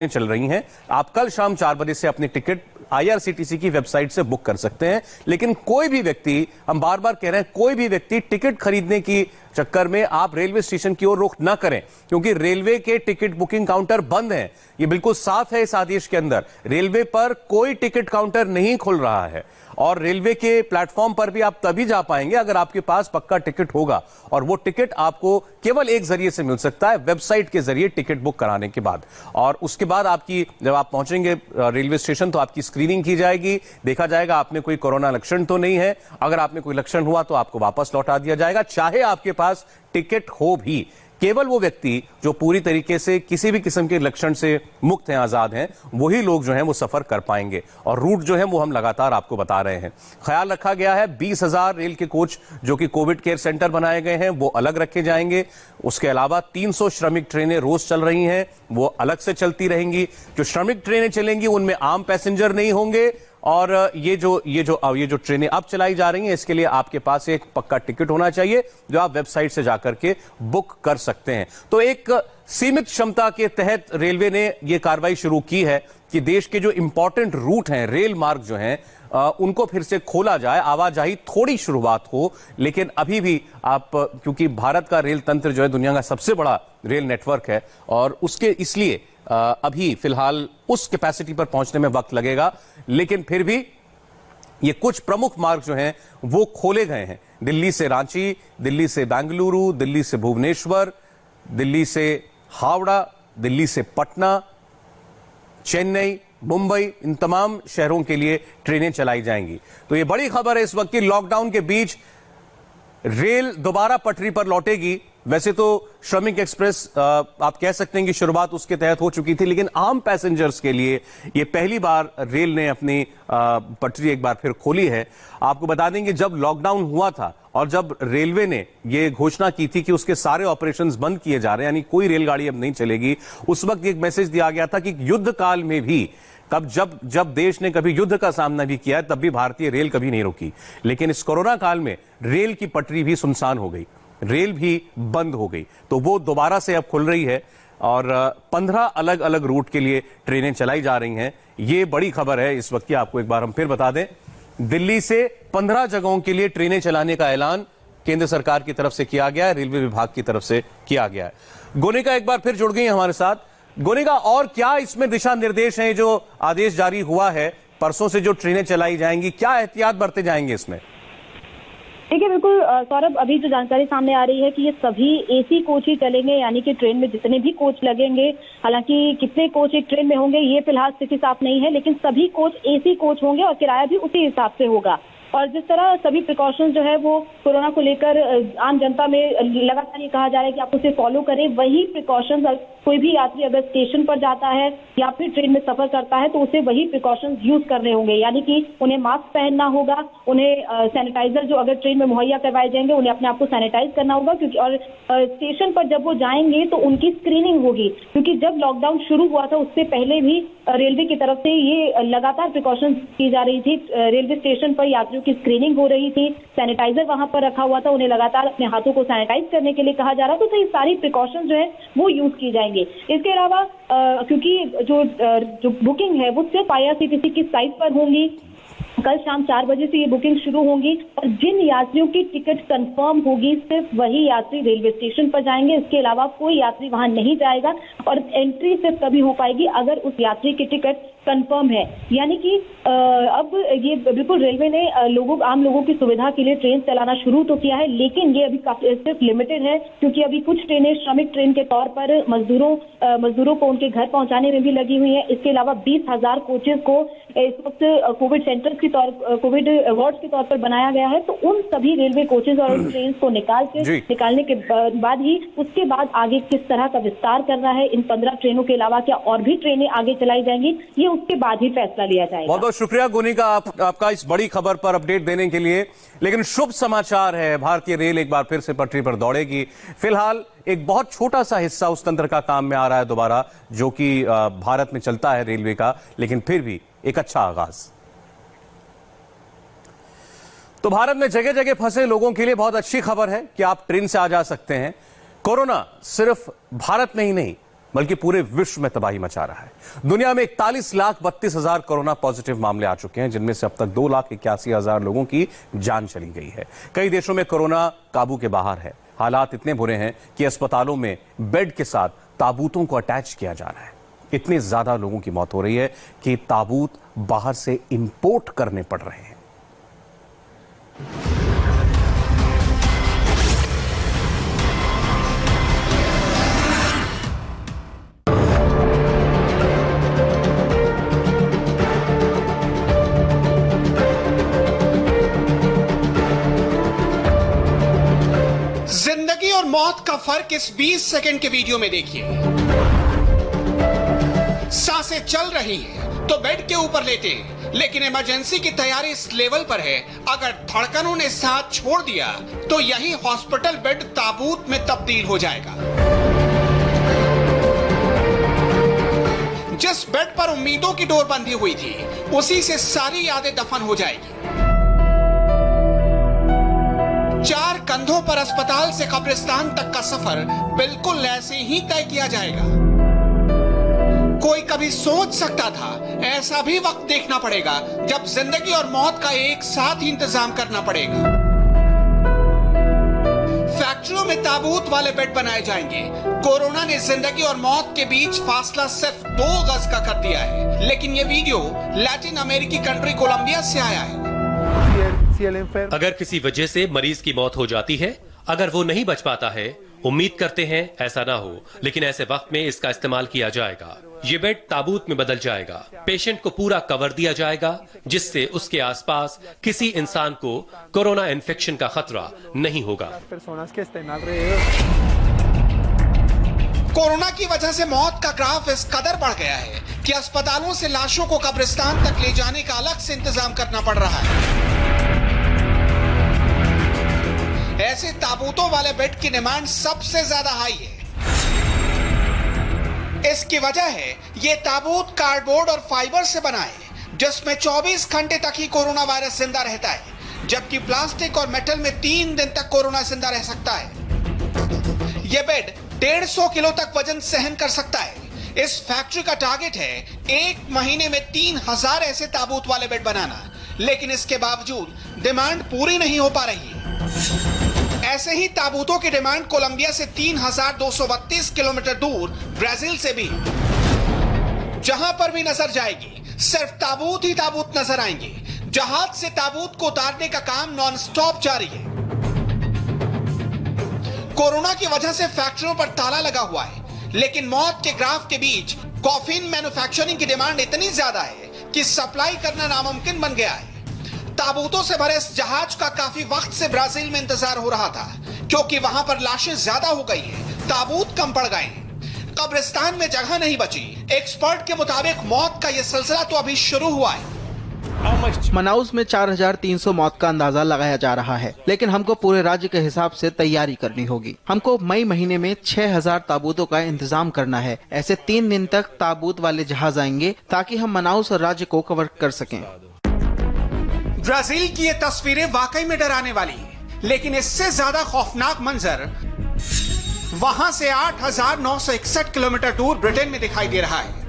चल रही हैं। आप कल शाम 4 बजे से अपनी टिकट आईआरसीटीसी की वेबसाइट से बुक कर सकते हैं। लेकिन कोई भी व्यक्ति, हम बार बार कह रहे हैं, कोई भी व्यक्ति टिकट खरीदने की चक्कर में आप रेलवे स्टेशन की ओर रुख न करें, क्योंकि रेलवे के टिकट बुकिंग काउंटर बंद हैं। ये बिल्कुल साफ है इस आदेश के अंदर। रेलवे पर कोई टिकट काउंटर नहीं खुल रहा है और रेलवे के प्लेटफॉर्म पर भी आप तभी जा पाएंगे अगर आपके पास पक्का टिकट होगा, और वो टिकट आपको केवल एक जरिए से मिल सकता है, वेबसाइट के जरिए टिकट बुक कराने के बाद। और उसके बाद आपकी, जब आप पहुंचेंगे रेलवे स्टेशन, तो आपकी स्क्रीनिंग की जाएगी, देखा जाएगा आप में कोई कोरोना लक्षण तो नहीं है। अगर आप में कोई लक्षण हुआ तो आपको वापस लौटा दिया जाएगा, चाहे आपके पास टिकट हो भी। केवल वो व्यक्ति जो पूरी तरीके से किसी भी किस्म के लक्षण से मुक्त हैं, आजाद हैं, वही लोग जो हैं वो सफर कर पाएंगे। और रूट जो है वो हम लगातार आपको बता रहे हैं। ख्याल रखा गया है 20,000 रेल के कोच जो कि कोविड केयर सेंटर बनाए गए हैं वो अलग रखे जाएंगे। उसके अलावा 300 श्रमिक ट्रेनें रोज चल रही हैं, वो अलग से चलती रहेंगी। जो श्रमिक ट्रेनें चलेंगी उनमें आम पैसेंजर नहीं होंगे। और ये जो ट्रेनें अब चलाई जा रही हैं, इसके लिए आपके पास एक पक्का टिकट होना चाहिए जो आप वेबसाइट से जाकर के बुक कर सकते हैं। तो एक सीमित क्षमता के तहत रेलवे ने यह कार्रवाई शुरू की है कि देश के जो इंपॉर्टेंट रूट हैं, रेल मार्ग जो हैं, उनको फिर से खोला जाए, आवाजाही थोड़ी शुरुआत हो। लेकिन अभी भी आप, क्योंकि भारत का रेल तंत्र जो है दुनिया का सबसे बड़ा रेल नेटवर्क है, और उसके इसलिए अभी फिलहाल उस कैपेसिटी पर पहुंचने में वक्त लगेगा। लेकिन फिर भी ये कुछ प्रमुख मार्ग जो हैं वो खोले गए हैं। दिल्ली से रांची, दिल्ली से बेंगलुरु, दिल्ली से भुवनेश्वर, दिल्ली से हावड़ा, दिल्ली से पटना, चेन्नई, मुंबई, इन तमाम शहरों के लिए ट्रेनें चलाई जाएंगी। तो ये बड़ी खबर है इस वक्त की, लॉकडाउन के बीच रेल दोबारा पटरी पर लौटेगी। वैसे तो श्रमिक एक्सप्रेस आप कह सकते हैं कि शुरुआत उसके तहत हो चुकी थी, लेकिन आम पैसेंजर्स के लिए ये पहली बार रेल ने अपनी पटरी एक बार फिर खोली है। आपको बता देंगे, जब लॉकडाउन हुआ था और जब रेलवे ने ये घोषणा की थी कि उसके सारे ऑपरेशंस बंद किए जा रहे हैं, यानी कोई रेलगाड़ी अब नहीं चलेगी, उस वक्त एक मैसेज दिया गया था कि युद्ध काल में भी, तब जब देश ने कभी युद्ध का सामना भी किया, तब भी भारतीय रेल कभी नहीं रुकी। लेकिन इस कोरोना काल में रेल की पटरी भी सुनसान हो गई, रेल भी बंद हो गई, तो वो दोबारा से अब खुल रही है और 15 अलग अलग रूट के लिए ट्रेनें चलाई जा रही हैं। ये बड़ी खबर है इस वक्त की। आपको एक बार हम फिर बता दें, दिल्ली से 15 जगहों के लिए ट्रेनें चलाने का ऐलान केंद्र सरकार की तरफ से किया गया है, रेलवे विभाग की तरफ से किया गया है। गोनिका एक बार फिर जुड़ गई हमारे साथ। गोनिका, और क्या इसमें दिशा निर्देश हैं? जो आदेश जारी हुआ है, परसों से जो ट्रेनें चलाई जाएंगी, क्या एहतियात बरते जाएंगे इसमें? ठीक है, बिल्कुल सौरभ, अभी जो जानकारी सामने आ रही है कि ये सभी एसी कोच ही चलेंगे, यानी कि ट्रेन में जितने भी कोच लगेंगे, हालांकि कितने कोच एक ट्रेन में होंगे ये फिलहाल स्थिति साफ नहीं है, लेकिन सभी कोच एसी कोच होंगे और किराया भी उसी हिसाब से होगा। और जिस तरह सभी प्रिकॉशंस जो है वो कोरोना को लेकर आम जनता में लगातार ये कहा जा रहा है कि आप उसे फॉलो करें, वही प्रिकॉशंस कोई भी यात्री अगर स्टेशन पर जाता है या फिर ट्रेन में सफर करता है तो उसे वही प्रिकॉशंस यूज करने होंगे, यानी कि उन्हें मास्क पहनना होगा, उन्हें सैनिटाइजर जो अगर ट्रेन में मुहैया करवाए जाएंगे उन्हें अपने आप को सैनिटाइज करना होगा, क्योंकि और स्टेशन पर जब वो जाएंगे तो उनकी स्क्रीनिंग होगी, क्योंकि जब लॉकडाउन शुरू हुआ था उससे पहले भी रेलवे की तरफ से ये लगातार प्रिकॉशंस की जा रही थी। रेलवे स्टेशन पर यात्रियों की स्क्रीनिंग हो रही थी, सैनिटाइजर वहां पर रखा हुआ था, उन्हें लगातार अपने हाथों को सैनिटाइज करने के लिए कहा जा रहा था। तो ये सारी प्रिकॉशंस जो है वो यूज की जाएंगे। इसके अलावा क्योंकि जो बुकिंग है वो सिर्फ आईआरसीटीसी की साइट पर होंगी, कल शाम 4 बजे से ये बुकिंग शुरू होंगी और जिन यात्रियों की टिकट कंफर्म होगी सिर्फ वही यात्री रेलवे स्टेशन पर जाएंगे। इसके अलावा कोई यात्री वहां नहीं जाएगा और एंट्री सिर्फ तभी हो पाएगी अगर उस यात्री की टिकट कंफर्म है। यानी कि अब ये बिल्कुल रेलवे ने आम लोगों की सुविधा के लिए ट्रेन चलाना शुरू तो किया है, लेकिन ये अभी सिर्फ लिमिटेड है, क्योंकि अभी कुछ ट्रेनें श्रमिक ट्रेन के तौर पर मजदूरों को उनके घर पहुंचाने में भी लगी हुई है। इसके अलावा 20,000 कोचेज को इस वक्त कोविड सेंटर कोविड वार्ड के तौर पर बनाया गया है। तो उन सभी रेलवे कोचेज और ट्रेन को निकालने के बाद ही उसके बाद आगे किस तरह का विस्तार करना है, इन 15 ट्रेनों के अलावा क्या और भी ट्रेनें आगे चलाई जाएंगी, ये उसके बाद ही फैसला लिया जाएगा। बहुत बहुत शुक्रिया गोनिका आपका इस बड़ी खबर पर अपडेट देने के लिए। लेकिन शुभ समाचार है, भारतीय रेल एक बार फिर से पटरी पर दौड़ेगी। फिलहाल एक बहुत छोटा सा हिस्सा उस तंत्र का काम में आ रहा है दोबारा, जो कि भारत में चलता है रेलवे का, लेकिन फिर भी एक अच्छा आगाज। तो भारत में जगह जगह फंसे लोगों के लिए बहुत अच्छी खबर है कि आप ट्रेन से आ जा सकते हैं। कोरोना सिर्फ भारत में ही नहीं, बल्कि पूरे विश्व में तबाही मचा रहा है। दुनिया में 41,32,000 कोरोना पॉजिटिव मामले आ चुके हैं, जिनमें से अब तक 2,81,000 लोगों की जान चली गई है। कई देशों में कोरोना काबू के बाहर है। हालात इतने बुरे हैं कि अस्पतालों में बेड के साथ ताबूतों को अटैच किया जा रहा है। इतने ज्यादा लोगों की मौत हो रही है कि ताबूत बाहर से इंपोर्ट करने पड़ रहे हैं। जिंदगी और मौत का फर्क इस 20 सेकंड के वीडियो में देखिए। सांसें चल रही हैं तो बेड के ऊपर लेटे हैं, लेकिन इमरजेंसी की तैयारी इस लेवल पर है, अगर धड़कनों ने साथ छोड़ दिया तो यही हॉस्पिटल बेड ताबूत में तब्दील हो जाएगा। जिस बेड पर उम्मीदों की डोर बंधी हुई थी, उसी से सारी यादें दफन हो जाएगी। 4 कंधों पर अस्पताल से कब्रिस्तान तक का सफर बिल्कुल ऐसे ही तय किया जाएगा। कोई कभी सोच सकता था ऐसा भी वक्त देखना पड़ेगा जब जिंदगी और मौत का एक साथ ही इंतजाम करना पड़ेगा। फैक्ट्रियों में ताबूत वाले बेड बनाए जाएंगे। कोरोना ने जिंदगी और मौत के बीच फासला सिर्फ 2 गज का कर दिया है। लेकिन यह वीडियो लैटिन अमेरिकी कंट्री कोलंबिया से आया है। अगर किसी वजह से मरीज की मौत हो जाती है, अगर वो नहीं बच पाता है, उम्मीद करते हैं ऐसा ना हो, लेकिन ऐसे वक्त में इसका इस्तेमाल किया जाएगा। ये बेड ताबूत में बदल जाएगा। पेशेंट को पूरा कवर दिया जाएगा, जिससे उसके आसपास किसी इंसान को कोरोना इन्फेक्शन का खतरा नहीं होगा। कोरोना की वजह से मौत का ग्राफ इस कदर बढ़ गया है कि अस्पतालों से लाशों को कब्रिस्तान तक ले जाने का अलग से इंतजाम करना पड़ रहा है। ऐसे ताबूतों वाले बेड की डिमांड सबसे ज्यादा हाई है। इसकी वजह है ये ताबूत कार्डबोर्ड और फाइबर से बना है, जिसमें 24 घंटे तक ही कोरोना वायरस जिंदा रहता है, जबकि प्लास्टिक और मेटल में 3 दिन तक कोरोना जिंदा रह सकता है। यह बेड 150 किलो तक वजन सहन कर सकता है। इस फैक्ट्री का टारगेट है 1 महीने में 3000 ऐसे ताबूत वाले बेड बनाना, लेकिन इसके बावजूद डिमांड पूरी नहीं हो पा रही है। ऐसे ही ताबूतों की डिमांड कोलंबिया से 3232 किलोमीटर दूर ब्राजील से भी। जहां पर भी नजर जाएगी सिर्फ ताबूत ही ताबूत नजर आएंगे। जहाज से ताबूत को उतारने का काम नॉन स्टॉप जारी है। कोरोना की वजह से फैक्ट्रियों पर ताला लगा हुआ है, लेकिन मौत के ग्राफ के बीच कॉफिन मैन्युफैक्चरिंग की डिमांड इतनी ज्यादा है कि सप्लाई करना नामुमकिन बन गया है। ताबूतों से भरे इस जहाज का काफी वक्त से ब्राजील में इंतजार हो रहा था, क्योंकि वहां पर लाशें ज्यादा हो गई हैं, ताबूत कम पड़ गए हैं, कब्रिस्तान में जगह नहीं बची। एक्सपर्ट के मुताबिक मौत का यह सिलसिला तो अभी शुरू हुआ है। मनाउस में 4300 मौत का अंदाजा लगाया जा रहा है, लेकिन हमको पूरे राज्य के हिसाब से तैयारी करनी होगी। हमको मई महीने में 6000 ताबूतों का इंतजाम करना है। ऐसे 3 दिन तक ताबूत वाले जहाज आएंगे ताकि हम मनाउस और राज्य को कवर कर सकें। ब्राजील की ये तस्वीरें वाकई में डराने वाली हैं, लेकिन इससे ज्यादा खौफनाक मंजर वहां से 8961 किलोमीटर दूर ब्रिटेन में दिखाई दे रहा है।